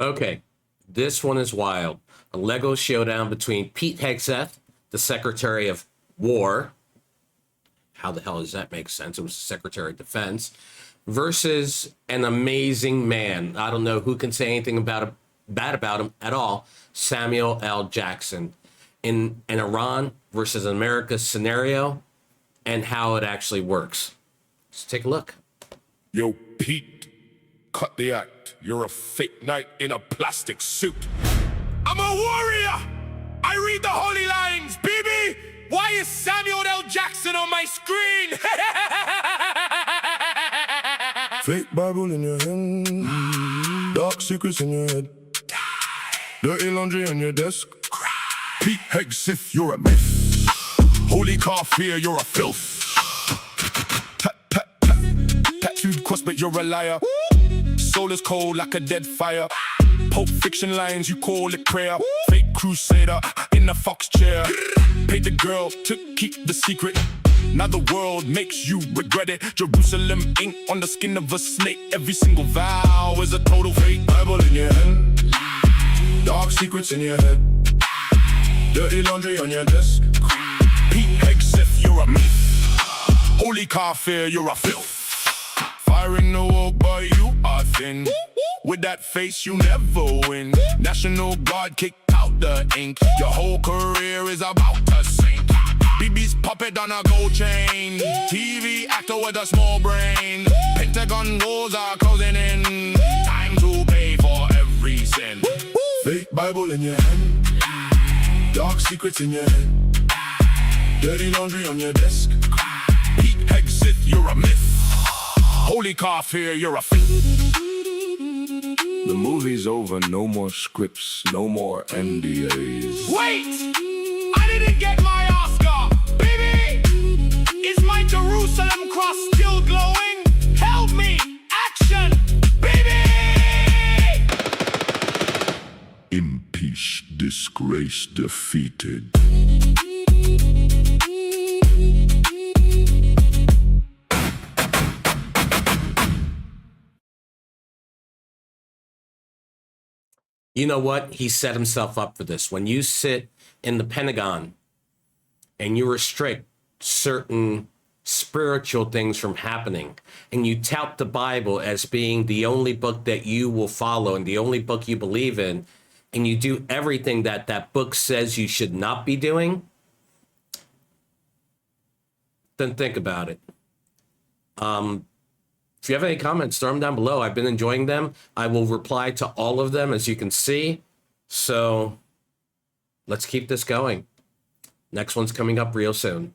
Okay, this one is wild. A Lego showdown between Pete Hegseth, the Secretary of War. How the hell does that make sense? It was the Secretary of Defense. Versus an amazing man. I don't know who can say anything bad about him at all. Samuel L. Jackson. In an Iran versus America scenario and how it actually works. Let's take a look. Yo, Pete, cut the act. You're a fake knight in a plastic suit. I'm a warrior! I read the holy lines, baby! Why is Samuel L. Jackson on my screen? Fake Bible in your hand, dark secrets in your head, dirty laundry on your desk. Pete Hegseth, you're a myth. Holy Kafir, you're a filth. Tattooed cross, but you're a liar. Soul is cold like a dead fire. Pulp Fiction lines, you call it prayer. Fake crusader in a fox chair. Paid the girl to keep the secret. Now the world makes you regret it. Jerusalem ink on the skin of a snake. Every single vow is a total fake. Bible in your hand, dark secrets in your head, dirty laundry on your desk. Pete Hegseth, you're a myth. Holy Kafir, you're a filth. Firing the woke, but you are thin. With that face, you never win. National Guard kicked out the ink. Your whole career is about to sink. BB's puppet on a gold chain. TV actor with a small brain. Pentagon walls are closing in. Time to pay for every sin. Fake Bible in your hand, dark secrets in your head, dirty laundry on your desk. Pete Hegseth, you're a myth. Holy Kafir, you're a filth. The movie's over, no more scripts, no more NDAs. Wait! I didn't get my Oscar! Baby! Is my Jerusalem cross still glowing? Help me! Action! Baby! Impeached, disgrace, defeated. You know what? He set himself up for this. When you sit in the Pentagon and you restrict certain spiritual things from happening, and you tout the Bible as being the only book that you will follow and the only book you believe in, and you do everything that that book says you should not be doing, then think about it. If you have any comments, throw them down below. I've been enjoying them. I will reply to all of them, as you can see. So let's keep this going. Next one's coming up real soon.